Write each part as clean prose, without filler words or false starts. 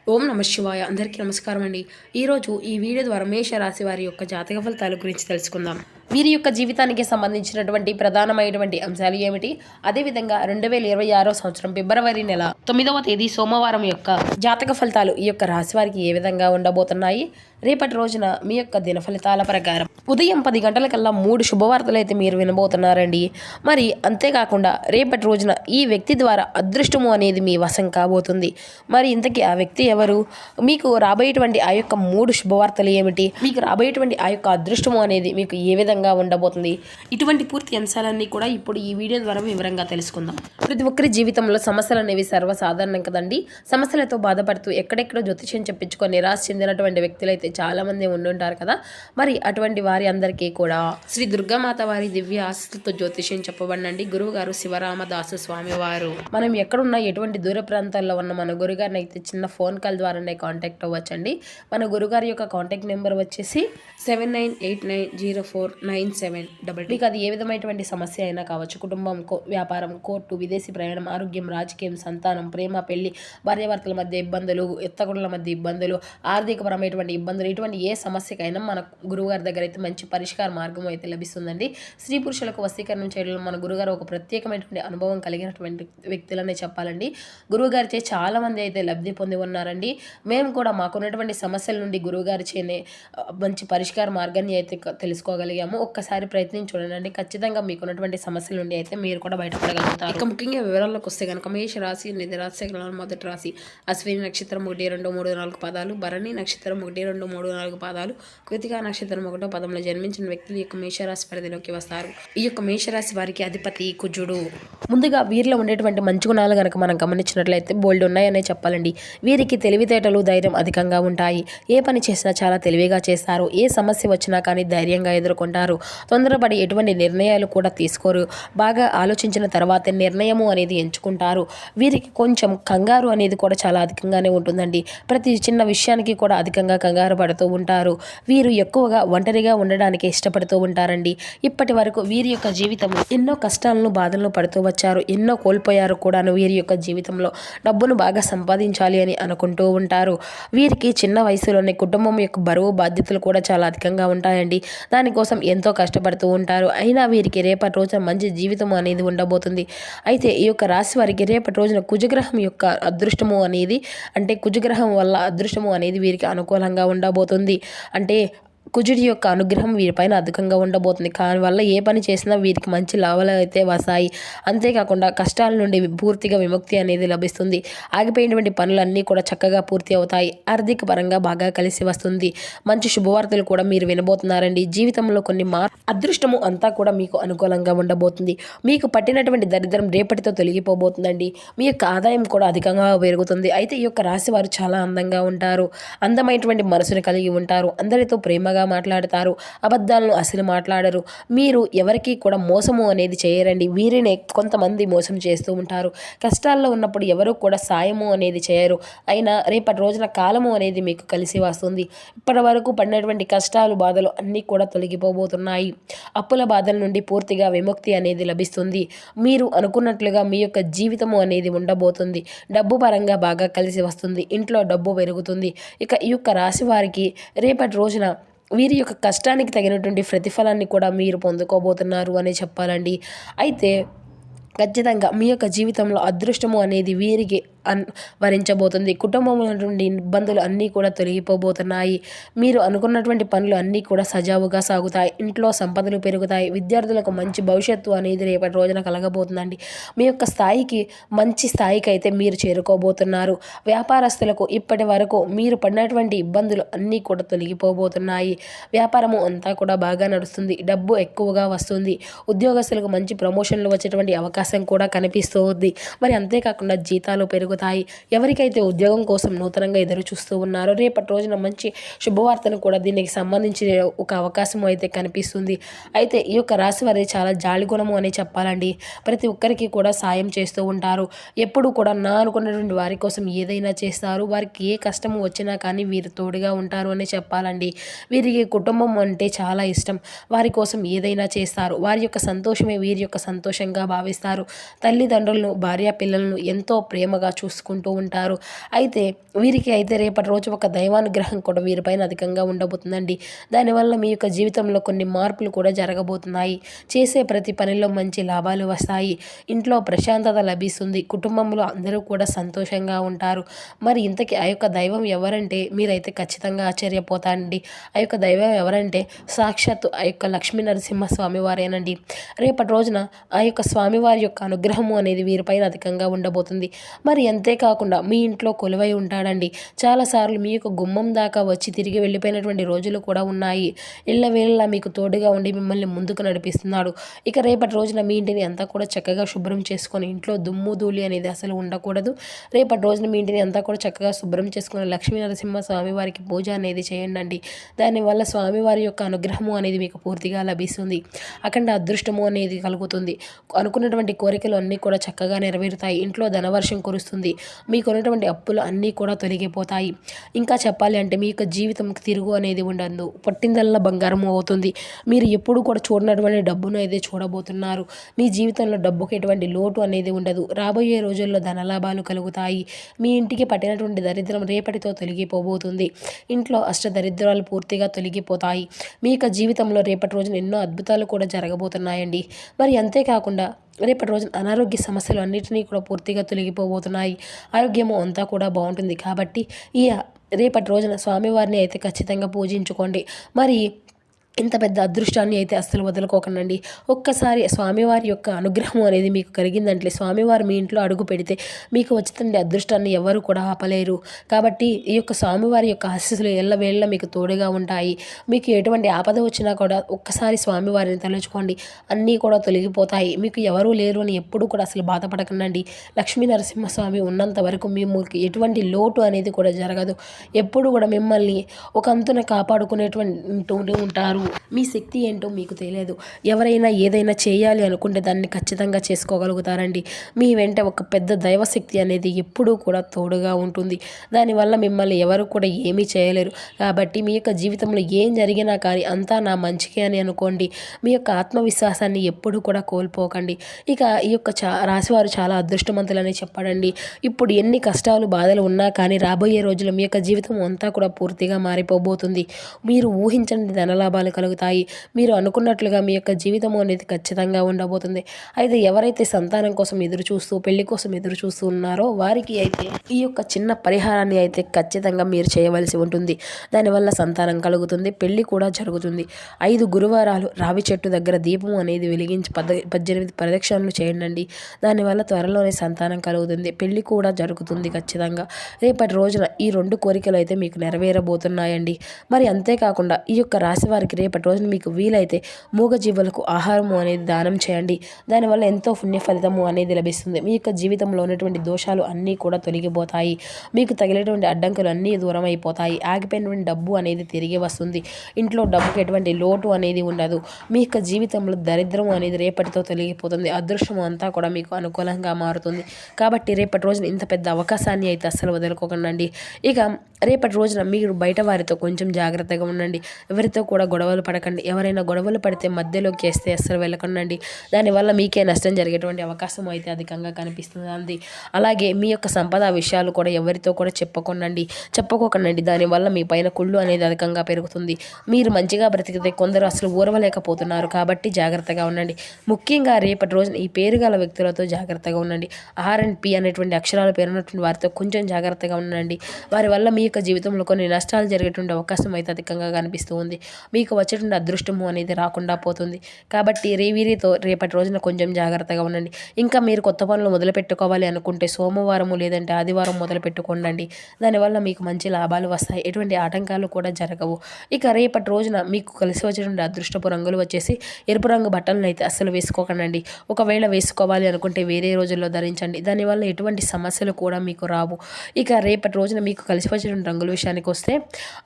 ఓం నమ శివాయ. అందరికీ నమస్కారం అండి. ఈరోజు ఈ వీడియో ద్వారా మేష రాశి వారి యొక్క జాతక ఫలితాల గురించి తెలుసుకుందాం. వీరి యొక్క జీవితానికి సంబంధించినటువంటి ప్రధానమైనటువంటి అంశాలు ఏమిటి, అదేవిధంగా 2026 సంవత్సరం ఫిబ్రవరి నెల 9వ తేదీ సోమవారం యొక్క జాతక ఫలితాలు ఈ యొక్క రాశి వారికి ఏ విధంగా ఉండబోతున్నాయి, రేపటి రోజున మీ యొక్క దిన ఫలితాల ప్రకారం ఉదయం 10 గంటలకల్లా 3 శుభవార్తలు అయితే మీరు వినబోతున్నారండి. మరి అంతేకాకుండా రేపటి రోజున ఈ వ్యక్తి ద్వారా అదృష్టము అనేది మీ వశం కాబోతుంది. మరి ఇంతకీ ఆ వ్యక్తి ఎవరు, మీకు రాబోయేటువంటి ఆ యొక్క 3 శుభవార్తలు ఏమిటి, మీకు రాబోయేటువంటి ఆ యొక్క అదృష్టము అనేది మీకు ఏ విధంగా ఉండబోతుంది, ఇటువంటి పూర్తి అంశాలన్నీ కూడా ఇప్పుడు ఈ వీడియో ద్వారా వివరంగా తెలుసుకుందాం. ప్రతి ఒక్కరి జీవితంలో సమస్యలు అనేవి సర్వసాధారణం కదండి. సమస్యలతో బాధపడుతూ ఎక్కడెక్కడో జ్యోతిష్యం చెప్పించుకొని నిరాశ చెందినటువంటి వ్యక్తులు అయితే చాలా మంది ఉండుంటారు కదా. మరి అటువంటి వారి అందరికీ కూడా శ్రీ దుర్గామాత వారి దివ్య ఆశీస్సులతో జ్యోతిష్యం చెప్పబడినండి గురువు గారు శివరామదాసు స్వామి వారు. మనం ఎక్కడున్నా ఎటువంటి దూర ప్రాంతాల్లో ఉన్న మన గురుగారిని అయితే చిన్న ఫోన్ కాల్ ద్వారానే కాంటాక్ట్ అవ్వచ్చండి. మన గురుగారి యొక్క కాంటాక్ట్ నెంబర్ వచ్చేసి 7989049788. మీకు అది ఏ విధమైనటువంటి సమస్య అయినా కావచ్చు, కుటుంబం, వ్యాపారం, కోర్టు, విదేశీ ప్రయాణం, ఆరోగ్యం, రాజకీయం, సంతానం, ప్రేమ, పెళ్లి, భార్యాభర్తల మధ్య ఇబ్బందులు, ఎత్తగుడుల మధ్య ఇబ్బందులు, ఆర్థికపరమైనటువంటి ఇబ్బందులు, ఇటువంటి ఏ సమస్యకైనా మన గురువుగారి దగ్గర అయితే మంచి పరిష్కార మార్గం అయితే లభిస్తుందండి. స్త్రీ పురుషులకు వశీకరణం చేయడంలో మన గురుగారు ఒక ప్రత్యేకమైనటువంటి అనుభవం కలిగినటువంటి వ్యక్తులనే చెప్పాలండి. గురువుగారిచే చాలా మంది అయితే లబ్ధి పొంది ఉన్నారండి. మేము కూడా మాకున్నటువంటి సమస్యల నుండి గురువుగారి చేనే మంచి పరిష్కార మార్గాన్ని అయితే తెలుసుకోగలిగాము. ఒక్కసారి ప్రయత్నించి చూడండి, ఖచ్చితంగా మీకున్నటువంటి సమస్యల నుండి అయితే మీరు కూడా బయటపడగలుగుతారు. ఇక ముఖ్యంగా వివరాల్లోకి వస్తే కనుక మేష రాశి నిధి రాశి మొదటి రాశి అశ్విని నక్షత్రం 1, 2, 3, 4 పాదాలు, భరణి నక్షత్రం 1, 2, 3, 4 పాదాలు, కృతికా నక్షత్రం 1వ పదంలో జన్మించిన వ్యక్తులు ఈ యొక్క మేషరాశి పరిధిలోకి వస్తారు. ఈ యొక్క మేషరాశి వారికి అధిపతి కుజుడు. ముందుగా వీరిలో ఉండేటువంటి మంచి గుణాలు కనుక మనం గమనించినట్లయితే బోల్డ్ ఉన్నాయనే చెప్పాలండి. వీరికి తెలివితేటలు, ధైర్యం అధికంగా ఉంటాయి. ఏ పని చేసినా చాలా తెలివిగా చేస్తారు. ఏ సమస్య వచ్చినా కానీ ధైర్యంగా ఎదుర్కొంటారు. తొందరపడి ఎటువంటి నిర్ణయాలు కూడా తీసుకోరు. బాగా ఆలోచించిన తర్వాతే నిర్ణయము అనేది ఎంచుకుంటారు. వీరికి కొంచెం కంగారు అనేది కూడా చాలా అధికంగానే ఉంటుందండి. ప్రతి చిన్న విషయానికి కూడా అధికంగా కంగారు పడుతూ ఉంటారు. వీరు ఎక్కువగా ఒంటరిగా ఉండడానికి ఇష్టపడుతూ ఉంటారండి. ఇప్పటి వరకు వీరి యొక్క జీవితంలో ఎన్నో కష్టాలను, బాధలను పడుతూ వచ్చారు. ఎన్నో కోల్పోయారు కూడాను. వీరి యొక్క జీవితంలో డబ్బును బాగా సంపాదించాలి అని అనుకుంటూ ఉంటారు. వీరికి చిన్న వయసులోనే కుటుంబం యొక్క బరువు, బాధ్యతలు కూడా చాలా అధికంగా ఉంటాయండి. దానికోసం ఎంతో కష్టపడుతూ ఉంటారు. అయినా వీరికి రేపటి రోజున మంచి జీవితం అనేది ఉండబోతుంది. అయితే ఈ యొక్క రాశి వారికి రేపటి రోజున కుజగ్రహం యొక్క అదృష్టము అనేది, అంటే కుజగ్రహం వల్ల అదృష్టము అనేది వీరికి అనుకూలంగా ఉండబోతుంది. అంటే కుజుడి యొక్క అనుగ్రహం వీరిపైన అధికంగా ఉండబోతుంది. వల్ల ఏ పని చేసినా వీరికి మంచి లాభాలు అయితే వస్తాయి. అంతేకాకుండా కష్టాల నుండి పూర్తిగా విముక్తి అనేది లభిస్తుంది. ఆగిపోయినటువంటి పనులన్నీ కూడా చక్కగా పూర్తి అవుతాయి. ఆర్థిక పరంగా బాగా కలిసి వస్తుంది. మంచి శుభవార్తలు కూడా మీరు వినబోతున్నారండి. జీవితంలో కొన్ని అదృష్టము అంతా కూడా మీకు అనుకూలంగా ఉండబోతుంది. మీకు పట్టినటువంటి దరిద్రం రేపటితో తొలగిపోబోతుందండి. మీ యొక్క ఆదాయం కూడా అధికంగా పెరుగుతుంది. అయితే ఈ యొక్క రాశి వారు చాలా అందంగా ఉంటారు. అందమైనటువంటి మనసును కలిగి ఉంటారు. అందరితో ప్రేమగా మాట్లాడతారు. అబద్ధాలను అసలు మాట్లాడరు. మీరు ఎవరికి కూడా మోసము అనేది చేయరండి. వీరినే కొంతమంది మోసం చేస్తూ ఉంటారు. కష్టాల్లో ఉన్నప్పుడు ఎవరు కూడా సాయము అనేది చేయరు. అయినా రేపటి రోజున కాలము అనేది మీకు కలిసి వస్తుంది. ఇప్పటి వరకు పడినటువంటి కష్టాలు, బాధలు అన్నీ కూడా తొలగిపోబోతున్నాయి. అప్పుల బాధల నుండి పూర్తిగా విముక్తి అనేది లభిస్తుంది. మీరు అనుకున్నట్లుగా మీ యొక్క జీవితము అనేది ఉండబోతుంది. డబ్బు పరంగా బాగా కలిసి వస్తుంది. ఇంట్లో డబ్బు పెరుగుతుంది. ఇక ఈ యొక్క రాశి వారికి రేపటి రోజున వీరి యొక్క కష్టానికి తగినటువంటి ప్రతిఫలాన్ని కూడా మీరు పొందుకోబోతున్నారు అని చెప్పాలండి. అయితే ఖచ్చితంగా మీ యొక్క జీవితంలో అదృష్టము అనేది వీరికి వరించబోతుంది. కుటుంబంలో నుండి ఇబ్బందులు అన్నీ కూడా తొలగిపోబోతున్నాయి. మీరు అనుకున్నటువంటి పనులు అన్నీ కూడా సజావుగా సాగుతాయి. ఇంట్లో సంపదలు పెరుగుతాయి. విద్యార్థులకు మంచి భవిష్యత్తు అనేది రేపటి రోజున కలగబోతుందండి. మీ యొక్క మంచి స్థాయికి అయితే మీరు చేరుకోబోతున్నారు. వ్యాపారస్తులకు ఇప్పటి వరకు మీరు పడినటువంటి ఇబ్బందులు అన్నీ కూడా తొలగిపోబోతున్నాయి. వ్యాపారము అంతా కూడా బాగా నడుస్తుంది. డబ్బు ఎక్కువగా వస్తుంది. ఉద్యోగస్తులకు మంచి ప్రమోషన్లు వచ్చేటువంటి అవకాశం కూడా కనిపిస్తూ ఉంది. మరి అంతేకాకుండా జీతాలు పెరుగుతాయి. ఎవరికైతే ఉద్యోగం కోసం నూతనంగా ఎదురు చూస్తూ ఉన్నారో రేపటి రోజున మంచి శుభవార్తను కూడా దీనికి సంబంధించి ఒక అవకాశం అయితే కనిపిస్తుంది. అయితే ఈ యొక్క రాశి వారి చాలా జాలి గుణము అని చెప్పాలండి. ప్రతి ఒక్కరికి కూడా సాయం చేస్తూ ఉంటారు. ఎప్పుడు కూడా నా అనుకున్నటువంటి వారి కోసం ఏదైనా చేస్తారు. వారికి ఏ కష్టము వచ్చినా కానీ వీరు తోడుగా ఉంటారు అని చెప్పాలండి. వీరికి కుటుంబం అంటే చాలా ఇష్టం. వారి కోసం ఏదైనా చేస్తారు. వారి యొక్క సంతోషమే వీరి యొక్క సంతోషంగా భావిస్తారు. చేస్తారు. తల్లిదండ్రులను, భార్య పిల్లలను ఎంతో ప్రేమగా చూసుకుంటూ ఉంటారు. అయితే వీరికి అయితే రేపటి రోజు ఒక దైవానుగ్రహం కూడా వీరిపైన అధికంగా ఉండబోతుందండి. దానివల్ల మీ యొక్క జీవితంలో కొన్ని మార్పులు కూడా జరగబోతున్నాయి. చేసే ప్రతి పనిలో మంచి లాభాలు వస్తాయి. ఇంట్లో ప్రశాంతత లభిస్తుంది. కుటుంబంలో అందరూ కూడా సంతోషంగా ఉంటారు. మరి ఇంతకీ ఆ యొక్క దైవం ఎవరంటే మీరైతే ఖచ్చితంగా ఆశ్చర్యపోతారండి. ఆ యొక్క దైవం ఎవరంటే సాక్షాత్తు ఆ యొక్క లక్ష్మీ నరసింహ స్వామి వారేనండి. రేపటి రోజున ఆ యొక్క స్వామివారి యొక్క అనుగ్రహము అనేది వీరిపైన అధికంగా ఉండబోతుంది. మరి అంతేకాకుండా మీ ఇంట్లో కొలువై ఉంటాడండి. చాలాసార్లు మీ యొక్క గుమ్మం దాకా వచ్చి తిరిగి వెళ్ళిపోయినటువంటి రోజులు కూడా ఉన్నాయి. ఎల్లవేళలా మీకు తోడుగా ఉండి మిమ్మల్ని ముందుకు నడిపిస్తున్నాడు. ఇక రేపటి రోజున మీ ఇంటిని అంతా కూడా చక్కగా శుభ్రం చేసుకొని ఇంట్లో దుమ్ము ధూళి అనేది అసలు ఉండకూడదు. రేపటి రోజున మీ ఇంటిని అంతా కూడా చక్కగా శుభ్రం చేసుకుని లక్ష్మీ నరసింహ స్వామివారికి పూజ అనేది చేయండి. దానివల్ల స్వామివారి యొక్క అనుగ్రహము అనేది మీకు పూర్తిగా లభిస్తుంది. అఖండ అదృష్టము అనేది కలుగుతుంది. అనుకున్నటువంటి కోరికలు అన్నీ కూడా చక్కగా నెరవేరుతాయి. ఇంట్లో ధనవర్షం కురుస్తుంది. మీకున్నటువంటి అప్పులు అన్నీ కూడా తొలగిపోతాయి. ఇంకా చెప్పాలి అంటే మీ యొక్క జీవితంకి తిరుగు అనేది ఉండదు. పట్టిందల్లా బంగారం అవుతుంది. మీరు ఎప్పుడు కూడా చూడనటువంటి డబ్బును అయితే చూడబోతున్నారు. మీ జీవితంలో డబ్బుకి ఎటువంటి లోటు అనేది ఉండదు. రాబోయే రోజుల్లో ధనలాభాలు కలుగుతాయి. మీ ఇంటికి పట్టినటువంటి దరిద్రం రేపటితో తొలగిపోబోతుంది. ఇంట్లో అష్టదరిద్రాలు పూర్తిగా తొలగిపోతాయి. మీ యొక్క జీవితంలో రేపటి రోజున ఎన్నో అద్భుతాలు కూడా జరగబోతున్నాయండి. మరి అంతేకాకుండా రేపటి రోజున అనారోగ్య సమస్యలు అన్నిటినీ కూడా పూర్తిగా తొలగిపోబోతున్నాయి. ఆరోగ్యము అంతా కూడా బాగుంటుంది. కాబట్టి ఈ రేపటి రోజున స్వామివారిని అయితే ఖచ్చితంగా పూజించుకోండి. మరి ఇంత పెద్ద అదృష్టాన్ని అయితే అస్సలు వదులుకోకండి. ఒక్కసారి స్వామివారి యొక్క అనుగ్రహం అనేది మీకు కలిగిందంటే స్వామివారు మీ ఇంట్లో అడుగు పెడితే మీకు వచ్చిన అదృష్టాన్ని ఎవరు కూడా ఆపలేరు. కాబట్టి ఈ యొక్క స్వామివారి యొక్క ఆశీస్సులు ఎల్లవేళ మీకు తోడుగా ఉంటాయి. మీకు ఎటువంటి ఆపద వచ్చినా కూడా ఒక్కసారి స్వామివారిని తలుచుకోండి, అన్నీ కూడా తొలగిపోతాయి. మీకు ఎవరూ లేరు అని ఎప్పుడు కూడా అసలు బాధపడకండి. లక్ష్మీ నరసింహస్వామి ఉన్నంత వరకు మీకు ఎటువంటి లోటు అనేది కూడా జరగదు. ఎప్పుడు కూడా మిమ్మల్ని ఒక అంతున కాపాడుకునేటువంటి ఉంటారు. మీ శక్తి ఏంటో మీకు తెలియదు. ఎవరైనా ఏదైనా చేయాలి అనుకుంటే దాన్ని ఖచ్చితంగా చేసుకోగలుగుతారండి. మీ వెంట ఒక పెద్ద దైవశక్తి అనేది ఎప్పుడూ కూడా తోడుగా ఉంటుంది. దానివల్ల మిమ్మల్ని ఎవరు కూడా ఏమీ చేయలేరు. కాబట్టి మీ యొక్క జీవితంలో ఏం జరిగినా కానీ అంతా నా మంచికే అని అనుకోండి. మీ యొక్క ఆత్మవిశ్వాసాన్ని ఎప్పుడు కూడా కోల్పోకండి. ఇక ఈ యొక్క రాశివారు చాలా అదృష్టవంతులని చెప్పడండి. ఇప్పుడు ఎన్ని కష్టాలు బాధలు ఉన్నా కానీ రాబోయే రోజుల్లో మీ యొక్క జీవితం అంతా కూడా పూర్తిగా మారిపోబోతుంది. మీరు ఊహించని ధనలాభాలు కలుగుతాయి. మీరు అనుకున్నట్లుగా మీ యొక్క జీవితం అనేది ఖచ్చితంగా ఉండబోతుంది. అయితే ఎవరైతే సంతానం కోసం ఎదురు చూస్తూ పెళ్లి కోసం ఎదురు చూస్తూ ఉన్నారో వారికి అయితే ఈ యొక్క చిన్న పరిహారాన్ని అయితే ఖచ్చితంగా మీరు చేయవలసి ఉంటుంది. దానివల్ల సంతానం కలుగుతుంది, పెళ్లి కూడా జరుగుతుంది. 5 గురువారాలు రావి చెట్టు దగ్గర దీపం అనేది వెలిగించి 18 ప్రదక్షిణలు చేయండి. దానివల్ల త్వరలోనే సంతానం కలుగుతుంది, పెళ్లి కూడా జరుగుతుంది ఖచ్చితంగా. రేపటి రోజున ఈ 2 కోరికలు అయితే మీకు నెరవేరబోతున్నాయండి. మరి అంతేకాకుండా ఈ యొక్క రాశి వారికి రేపటి రోజున మీకు వీలైతే మూగజీవులకు ఆహారము అనేది దానం చేయండి. దానివల్ల ఎంతో పుణ్య ఫలితము అనేది లభిస్తుంది. మీ యొక్క జీవితంలో ఉన్నటువంటి దోషాలు అన్నీ కూడా తొలగిపోతాయి. మీకు తగిలేటువంటి అడ్డంకులు అన్నీ దూరం అయిపోతాయి. ఆగిపోయినటువంటి డబ్బు అనేది తిరిగి వస్తుంది. ఇంట్లో డబ్బుకి ఎటువంటి లోటు అనేది ఉండదు. మీ యొక్క జీవితంలో దరిద్రం అనేది రేపటితో తొలగిపోతుంది. అదృష్టం అంతా కూడా మీకు అనుకూలంగా మారుతుంది. కాబట్టి రేపటి రోజున ఇంత పెద్ద అవకాశాన్ని అయితే అస్సలు వదులుకోకండి. ఇక రేపటి రోజున మీరు బయట వారితో కొంచెం జాగ్రత్తగా ఉండండి. ఎవరితో కూడా గొడవలు పడకండి. ఎవరైనా గొడవలు పడితే మధ్యలోకి వేస్తే అస్సలు వెళ్ళకండి. దానివల్ల మీకే నష్టం జరిగేటువంటి అవకాశం అయితే అధికంగా కనిపిస్తుంది. అలాగే మీ యొక్క సంపద విషయాలు కూడా ఎవరితో కూడా చెప్పుకోకండి. దానివల్ల మీ పైన కుళ్ళు అనేది అధికంగా పెరుగుతుంది. మీరు మంచిగా బ్రతికితే కొందరు అసలు ఊరవలేకపోతున్నారు. కాబట్టి జాగ్రత్తగా ఉండండి. ముఖ్యంగా రేపటి రోజున ఈ పేరు గల వ్యక్తులతో జాగ్రత్తగా ఉండండి. R&P అనేటువంటి అక్షరాలు పేరున్నటువంటి వారితో కొంచెం జాగ్రత్తగా ఉండండి. వారి వల్ల మీ యొక్క జీవితంలో కొన్ని నష్టాలు జరిగేటువంటి అవకాశం అయితే అధికంగా కనిపిస్తూ ఉంది. మీకు వచ్చేటువంటి అదృష్టము అనేది రాకుండా పోతుంది. కాబట్టి వీరితో రేపటి రోజున కొంచెం జాగ్రత్తగా ఉండండి. ఇంకా మీరు కొత్త పనులు మొదలు పెట్టుకోవాలి అనుకుంటే సోమవారము లేదంటే ఆదివారం మొదలు పెట్టుకోండి. దానివల్ల మీకు మంచి లాభాలు వస్తాయి. ఎటువంటి ఆటంకాలు కూడా జరగవు. ఇక రేపటి రోజున మీకు కలిసి వచ్చేటువంటి అదృష్టపు రంగులు వచ్చేసి ఎరుపు రంగు బట్టలను అయితే అస్సలు వేసుకోకండి. ఒకవేళ వేసుకోవాలి అనుకుంటే వేరే రోజుల్లో ధరించండి. దానివల్ల ఎటువంటి సమస్యలు కూడా మీకు రావు. ఇక రేపటి రోజున మీకు కలిసి వచ్చేటువంటి రంగుల విషయానికి వస్తే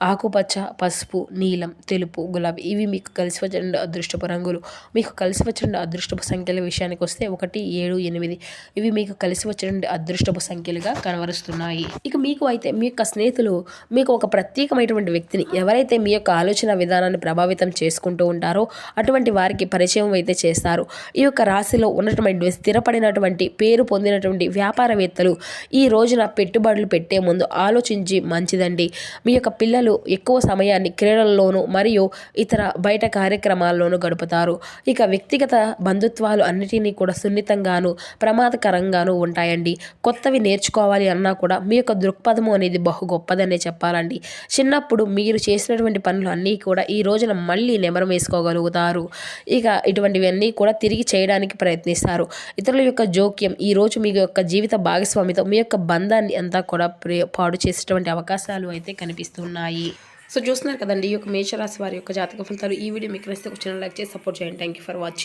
ఆకుపచ్చ, పసుపు, నీలం, తెలుపు, గులాబీ గులాబీ ఇవి మీకు కలిసి వచ్చిన అదృష్టపు రంగులు. మీకు కలిసి వచ్చిన అదృష్టపు సంఖ్యల విషయానికి వస్తే 1, 7, 8 ఇవి మీకు కలిసి వచ్చిన అదృష్టపు సంఖ్యలుగా కనబరుస్తున్నాయి. ఇక మీకు అయితే మీ యొక్క స్నేహితులు మీకు ఒక ప్రత్యేకమైనటువంటి వ్యక్తిని ఎవరైతే మీ యొక్క ఆలోచన విధానాన్ని ప్రభావితం చేసుకుంటూ ఉంటారో అటువంటి వారికి పరిచయం అయితే చేస్తారు. ఈ యొక్క రాశిలో ఉన్నటువంటి స్థిరపడినటువంటి పేరు పొందినటువంటి వ్యాపారవేత్తలు ఈ రోజున పెట్టుబడులు పెట్టే ముందు ఆలోచించి మంచిదండి. మీ యొక్క పిల్లలు ఎక్కువ సమయాన్ని క్రీడల్లోనూ మరియు ఇతర బయట కార్యక్రమాల్లోనూ గడుపుతారు. ఇక వ్యక్తిగత బంధుత్వాలు అన్నిటినీ కూడా సున్నితంగాను ప్రమాదకరంగాను ఉంటాయండి. కొత్తవి నేర్చుకోవాలి అన్నా కూడా మీ యొక్క దృక్పథము అనేది బహు గొప్పదనే చెప్పాలండి. చిన్నప్పుడు మీరు చేసినటువంటి పనులు అన్నీ కూడా ఈ రోజున మళ్ళీ నెమరు వేసుకోగలుగుతారు. ఇక ఇటువంటివన్నీ కూడా తిరిగి చేయడానికి ప్రయత్నిస్తారు. ఇతరుల యొక్క జోక్యం ఈరోజు మీ యొక్క జీవిత భాగస్వామితో మీ యొక్క బంధాన్ని అంతా కూడా పాడు చేసేటువంటి అవకాశాలు అయితే కనిపిస్తున్నాయి. సో చూస్తున్నారు కదండి ఈ యొక్క మేషరాశి వారి యొక్క జాతక ఫలితాలు. ఈ వీడియో మీకు నచ్చితే ఒక చిన్న లైక్ చేసి సపోర్ట్ చేయండి. Thank you for watching.